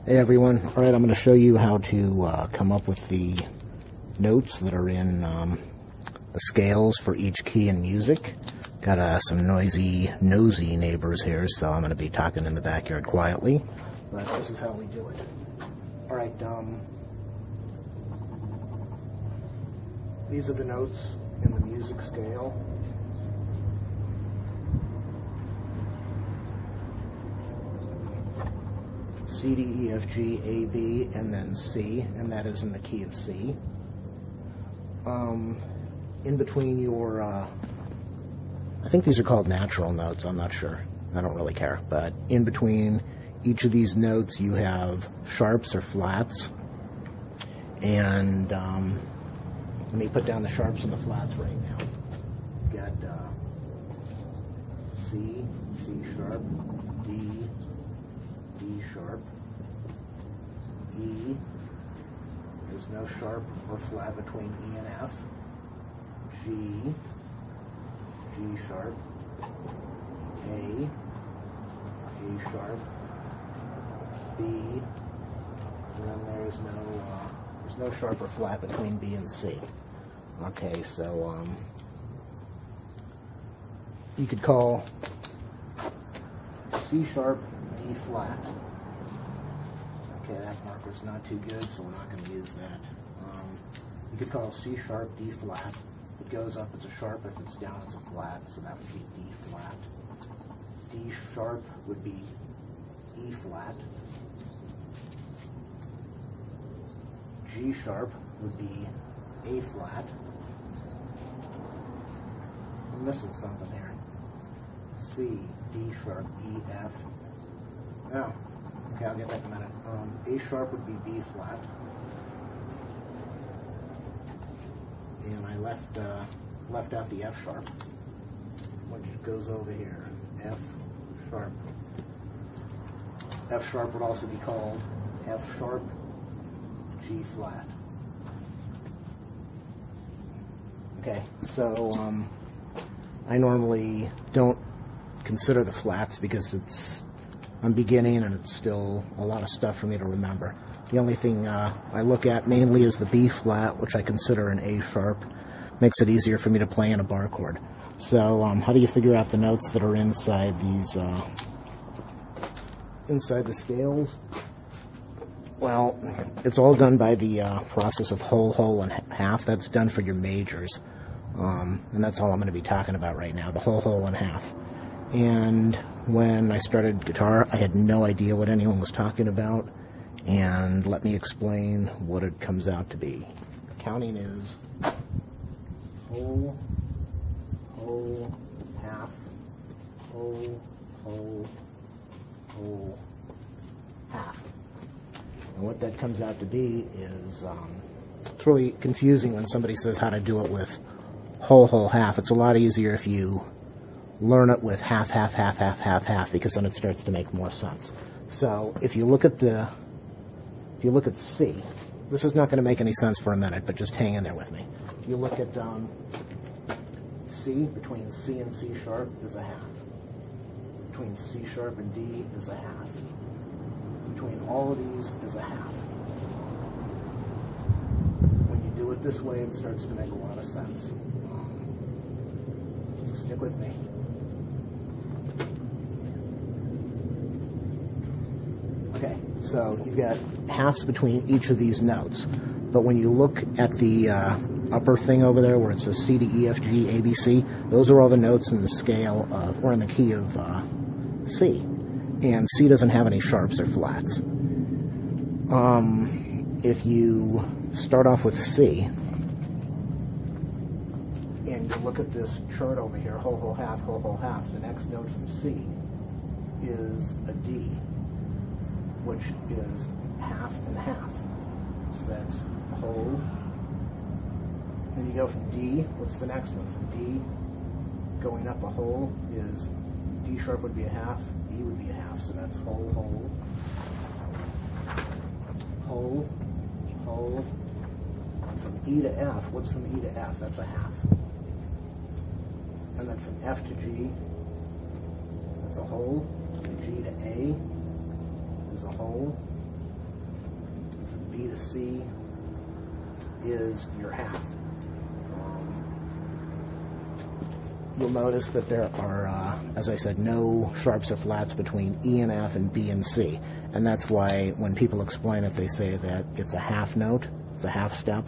Hey everyone, alright, I'm going to show you how to come up with the notes that are in the scales for each key in music. Got some nosy neighbors here, so I'm going to be talking in the backyard quietly, but this is how we do it. Alright, these are the notes in the music scale. C, D, E, F, G, A, B, and then C, and that is in the key of C. In between your, I think these are called natural notes, I'm not sure, I don't really care, but in between each of these notes you have sharps or flats, and let me put down the sharps and the flats right now. Got C, C sharp, D, D sharp, E, there's no sharp or flat between E and F, G, G sharp, A sharp, B, and then there's no sharp or flat between B and C. Okay, so you could call C sharp D flat. Okay, that marker's not too good, so we're not going to use that. You could call C sharp D flat. If it goes up, it's a sharp. If it's down, it's a flat, so that would be D flat. D sharp would be E flat. G sharp would be A flat. I'm missing something here. C, D sharp, E, F. Oh, okay, I'll get that in a minute. A sharp would be B flat. And I left out the F sharp, which goes over here. F sharp. F sharp would also be called F sharp, G flat. Okay, so I normally don't consider the flats because I'm beginning and it's still a lot of stuff for me to remember. The only thing I look at mainly is the B flat, which I consider an A sharp. Makes it easier for me to play in a bar chord. So how do you figure out the notes that are inside these inside the scales? Well, it's all done by the process of whole, whole, and half. That's done for your majors. And that's all I'm going to be talking about right now, the whole, whole, and half. And when I started guitar, I had no idea what anyone was talking about. And let me explain what it comes out to be. The counting is whole, whole, half, whole, whole, whole, half. And what that comes out to be is, it's really confusing when somebody says how to do it with whole, whole, half. It's a lot easier if you learn it with half, half, half, half, half, half, because then it starts to make more sense. So if you look at C, this is not going to make any sense for a minute, but just hang in there with me. If you look at C, between C and C sharp is a half. Between C sharp and D is a half. Between all of these is a half. When you do it this way, it starts to make a lot of sense. So stick with me. Okay, so you've got halves between each of these notes. But when you look at the upper thing over there where it says C, D, E, F, G, A, B, C, those are all the notes in the scale of, or in the key of C. And C doesn't have any sharps or flats. If you start off with C, and you look at this chart over here, whole, whole, half, the next note from C is a D, which is half and half. So that's whole. Then you go from D, what's the next one? From D, going up a whole is D sharp would be a half, E would be a half, so that's whole, whole, whole, whole. From E to F, what's from E to F? That's a half. And then from F to G, that's a whole. From G to A is a whole. to C is your half. You'll notice that there are, as I said, no sharps or flats between E and F and B and C. And that's why when people explain it, they say that it's a half note, it's a half step,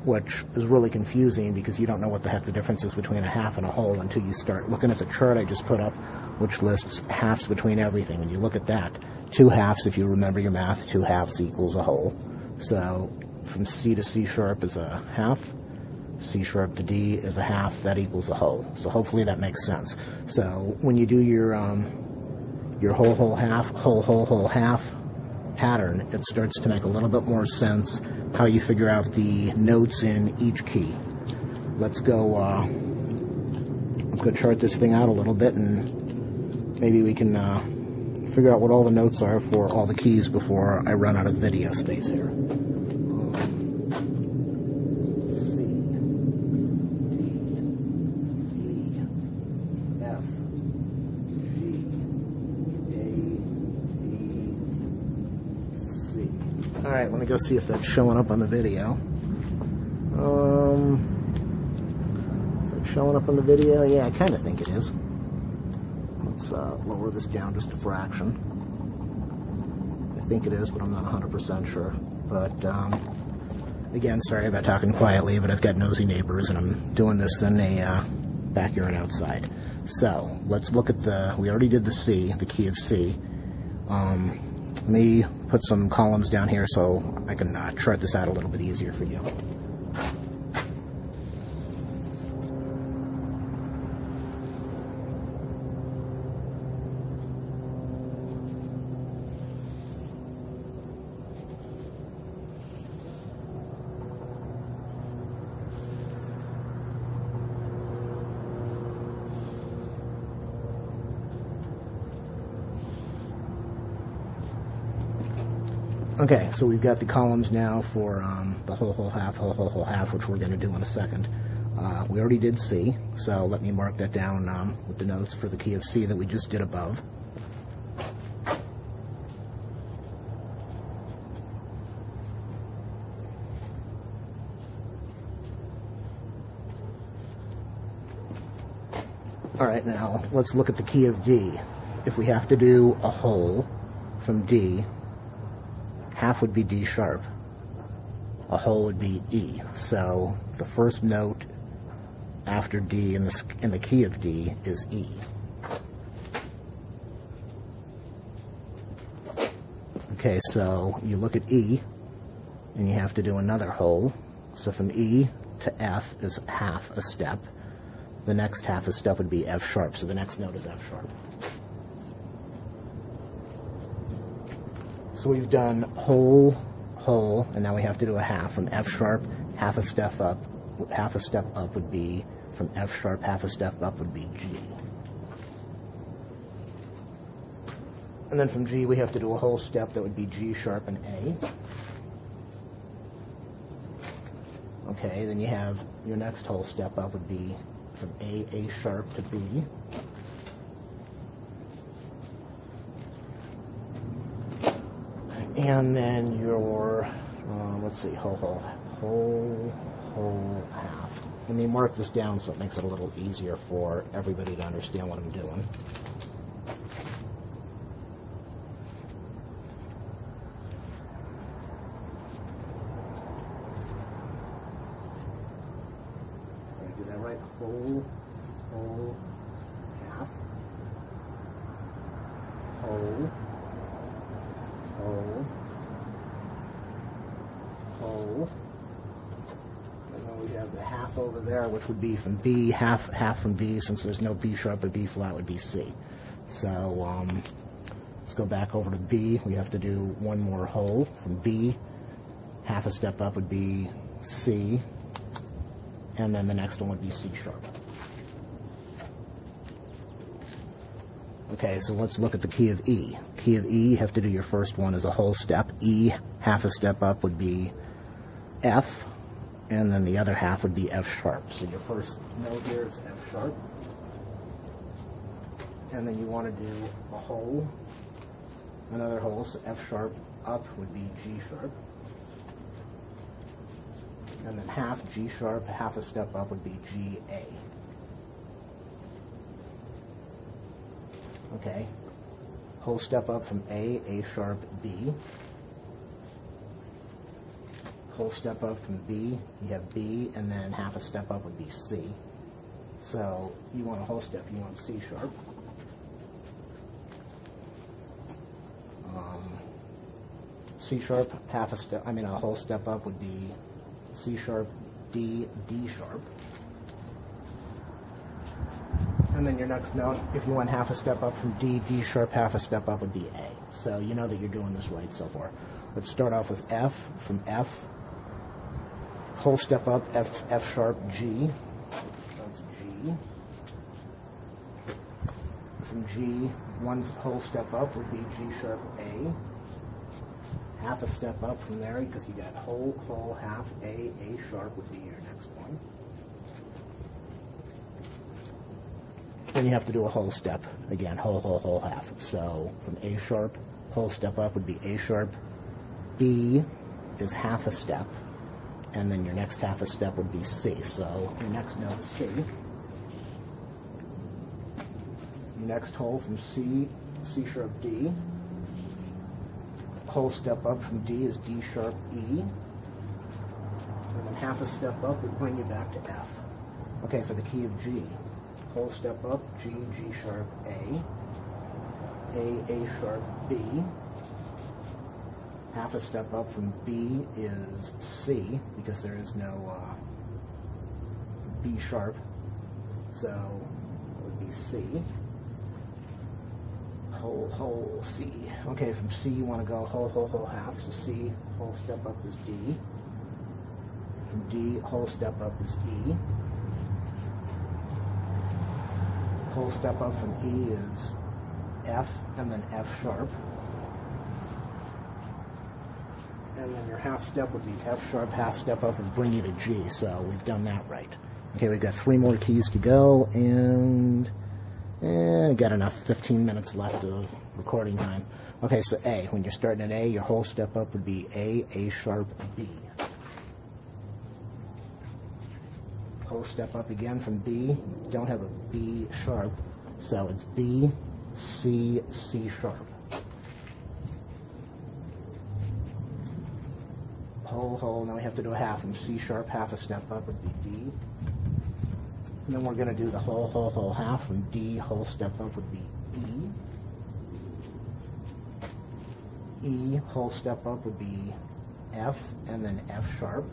which is really confusing because you don't know what the heck the difference is between a half and a whole until you start looking at the chart I just put up, which lists halves between everything. When you look at that, 2 halves, if you remember your math, 2 halves equals a whole. So from C to C sharp is a half. C sharp to D is a half, that equals a whole. So hopefully that makes sense. So when you do your whole, whole, half, whole, whole, whole, half pattern, it starts to make a little bit more sense how you figure out the notes in each key. Let's go chart this thing out a little bit, and maybe we can figure out what all the notes are for all the keys before I run out of video space here. Alright, let me go see if that's showing up on the video. Is that showing up on the video? Yeah, I kind of think it is. Let's lower this down just a fraction. I think it is, but I'm not 100% sure. But, again, sorry about talking quietly, but I've got nosy neighbors, and I'm doing this in a backyard outside. So, let's look at we already did the C, the key of C. Let me put some columns down here so I can chart this out a little bit easier for you. Okay, so we've got the columns now for the whole, whole, half, whole, whole, whole, half, which we're going to do in a second. We already did C, so let me mark that down with the notes for the key of C that we just did above. Alright, now let's look at the key of D. If we have to do a whole from D, half would be D sharp. A whole would be E. So the first note after D in the key of D is E. Okay, so you look at E, and you have to do another whole. So from E to F is half a step. The next half a step would be F sharp, so the next note is F sharp. So we've done whole, whole, and now we have to do a half. From F sharp, half a step up would be, from F sharp, half a step up would be G. And then from G, we have to do a whole step that would be G sharp and A. Okay, then you have your next whole step up would be from A sharp to B. And then your, let's see, whole, half. Let me mark this down so it makes it a little easier for everybody to understand what I'm doing. Did I do that right? Whole, half, whole, and then we have the half over there, which would be from B, half from B. Since there's no B sharp or B flat, would be C. So let's go back over to B. We have to do one more whole from B. Half a step up would be C, and then the next one would be C sharp. Okay, so let's look at the key of E. Key of E, you have to do your first one as a whole step. E, half a step up would be F, and then the other half would be F sharp. So your first note here is F sharp. And then you want to do a whole, another whole, so F sharp up would be G sharp. And then half G sharp, half a step up would be G A. Okay. Whole step up from A sharp, B. Whole step up from B, you have B, and then half a step up would be C. So you want a whole step, you want C sharp. C sharp, half a step, a whole step up would be C sharp, D, D sharp. And then your next note, if you want half a step up from D, D sharp, half a step up would be A. So you know that you're doing this right so far. Let's start off with F. From F, whole step up, F sharp, G. That's G. From G, one whole step up would be G sharp, A. Half a step up from there, because you got whole, half, A sharp would be your next one. Then you have to do a whole step again, whole, half. So from A sharp, whole step up would be A sharp. B is half a step, and then your next half a step would be C. So your next note is C. Your next whole from C, C sharp, D. Whole step up from D is D sharp, E. And then half a step up would bring you back to F. Okay, for the key of G. Whole step up, G, G sharp, A sharp, B. Half a step up from B is C, because there is no B sharp, so it would be C. Whole, C. Okay, from C you want to go whole, half, so C, whole step up is D. From D, whole step up is E. Whole step up from E is F, and then F sharp. And then your half step would be F sharp, half step up would bring you to G, so we've done that right. Okay, we've got 3 more keys to go, and got enough, 15 minutes left of recording time. Okay, so A, when you're starting at A, your whole step up would be A sharp, B. Whole step up again from B, don't have a B sharp, so it's B, C, C sharp. Whole, now we have to do a half from C sharp, half a step up would be D. And then we're going to do the whole, half from D, whole step up would be E. E, whole step up would be F, and then F sharp.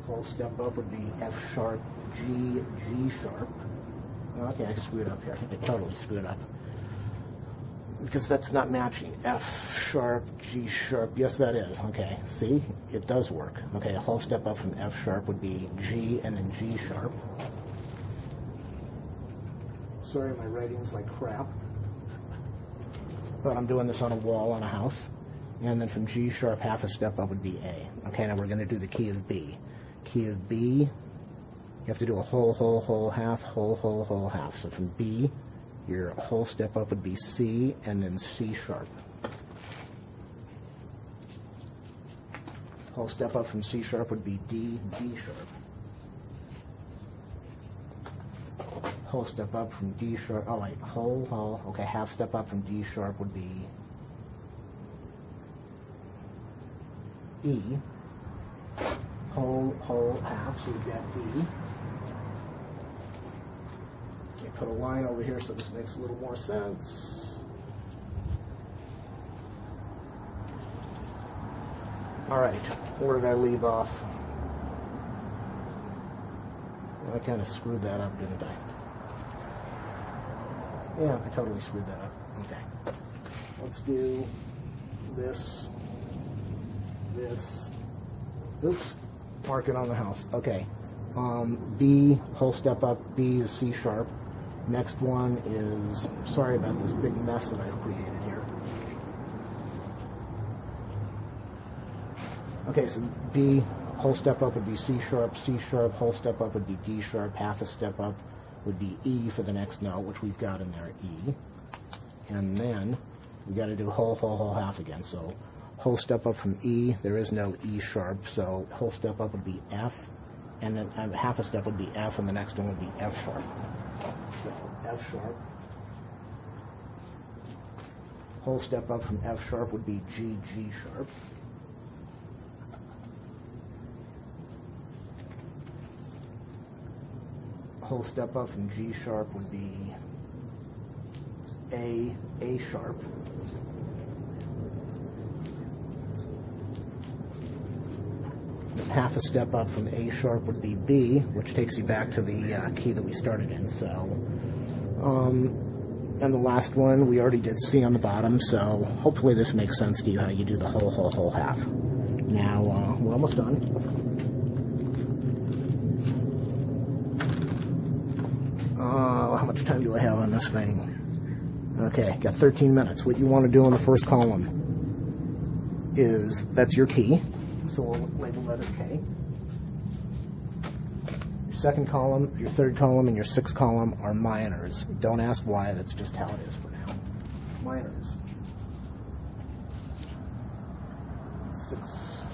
Whole step up would be F sharp, G, G sharp. Okay, I screwed up here. I think I totally screwed up, because that's not matching. F sharp, G sharp. Yes, that is. Okay, see? It does work. Okay, a whole step up from F sharp would be G, and then G sharp. Sorry, my writing's like crap, but I'm doing this on a wall on a house. And then from G sharp, half a step up would be A. Okay, now we're going to do the key of B. Key of B, you have to do a whole, half, whole, half. So from B, your whole step up would be C, and then C sharp. Whole step up from C sharp would be D, D sharp. Whole step up from D sharp, oh wait, whole, okay, half step up from D sharp would be E. Whole, half, so you get E. Put a line over here so this makes a little more sense. All right, where did I leave off? Well, I kind of screwed that up, didn't I? Yeah, I totally screwed that up. Okay. Let's do this. Oops. Mark it on the house. Okay. B, whole step up, B is C sharp. Next one is, sorry about this big mess that I've created here. Okay, so B, whole step up would be C sharp, whole step up would be D sharp, half a step up would be E for the next note, which we've got in there, E. And then we got to do whole, half again. So Whole step up from E, there is no E sharp, so whole step up would be F, and then half a step would be F, and the next one would be F sharp. So F sharp. Whole step up from F sharp would be G, G sharp. Whole step up from G sharp would be A sharp. Half a step up from A sharp would be B, which takes you back to the key that we started in. So, and the last one, we already did C on the bottom, so hopefully this makes sense to you how you do the whole half. Now, we're almost done. How much time do I have on this thing? Okay, got 13 minutes. What you want to do in the first column is, that's your key. So we'll label that as K. Your second column, your third column, and your sixth column are minors. Don't ask why, that's just how it is for now. Minors. 6.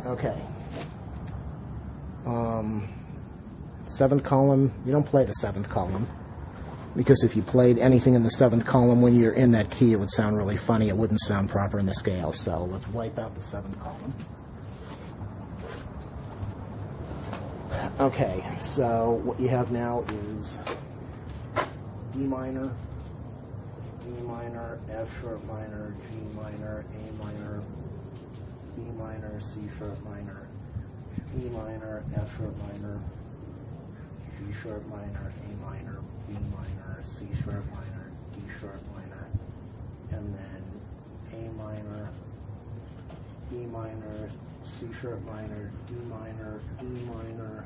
Okay. Seventh column, you don't play the seventh column, because if you played anything in the seventh column when you're in that key, it would sound really funny. It wouldn't sound proper in the scale. So let's wipe out the seventh column. Okay, so what you have now is D minor, E minor, F sharp minor, G minor, A minor, B minor, C sharp minor, E minor, F sharp minor, G sharp minor, A minor, B minor, C sharp minor, D sharp minor, and then A minor, B minor, C sharp minor, D minor, E minor,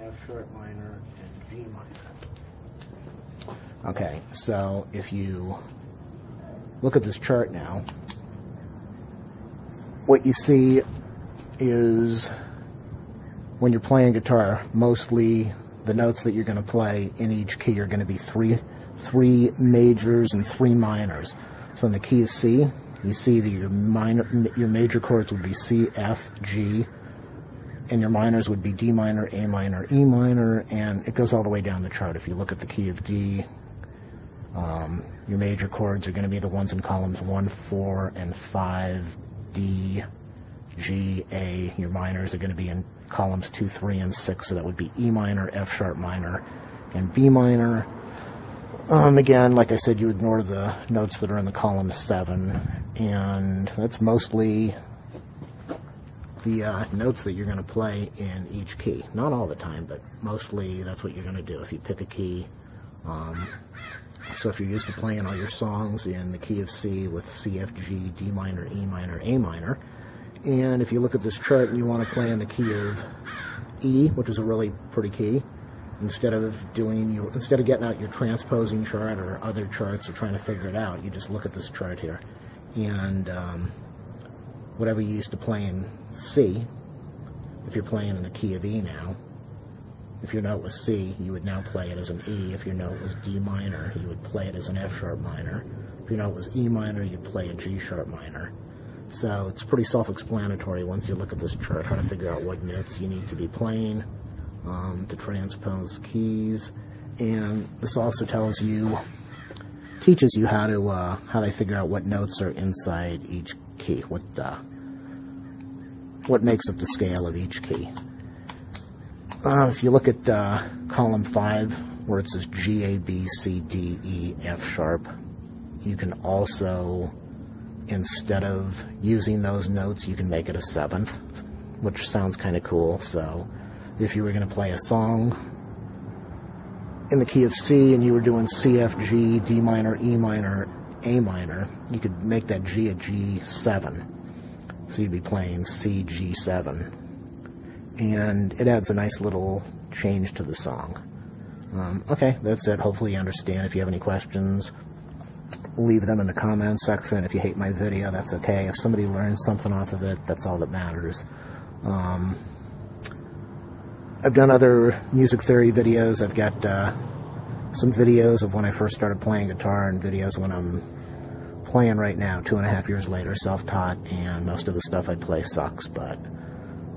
F sharp minor, and G minor. Okay, so if you look at this chart now, what you see is, when you're playing guitar, mostly the notes that you're going to play in each key are going to be three majors and 3 minors. So in the key of C, you see that your major chords would be C, F, G, and your minors would be D minor, A minor, E minor, and it goes all the way down the chart. If you look at the key of D, your major chords are going to be the ones in columns 1, 4, and 5, D, G, A. Your minors are going to be in columns 2, 3, and 6, so that would be E minor, F sharp minor, and B minor. Again, like I said, you ignore the notes that are in the column 7, and that's mostly the notes that you're going to play in each key. Not all the time, but mostly that's what you're going to do if you pick a key. So if you're used to playing all your songs in the key of C with C, F, G, D minor, E minor, A minor, and if you look at this chart and you want to play in the key of E, which is a really pretty key, instead of getting out your transposing chart or other charts or trying to figure it out, you just look at this chart here, and whatever you used to play in C, if you're playing in the key of E now, if your note was C, you would now play it as an E. If your note was D minor, you would play it as an F sharp minor. If your note was E minor, you'd play a G sharp minor. So it's pretty self-explanatory once you look at this chart how to figure out what notes you need to be playing to transpose keys. And this also teaches you how they figure out what notes are inside each key, what makes up the scale of each key. If you look at column 5, where it says G, A, B, C, D, E, F sharp, you can also, instead of using those notes, you can make it a 7th, which sounds kind of cool. So if you were going to play a song in the key of C and you were doing C, F, G, D minor, E minor, A minor, you could make that G a G7. So you'd be playing C, G7. And it adds a nice little change to the song. Okay, that's it. Hopefully you understand. If you have any questions, leave them in the comments section. If you hate my video, that's okay. If somebody learns something off of it, that's all that matters. I've done other music theory videos. I've got some videos of when I first started playing guitar and videos when I'm playing right now, 2.5 years later, self-taught, and most of the stuff I play sucks, but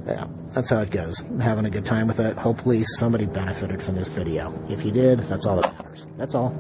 yeah, that's how it goes. I'm having a good time with it. Hopefully somebody benefited from this video. If you did, that's all that matters. That's all.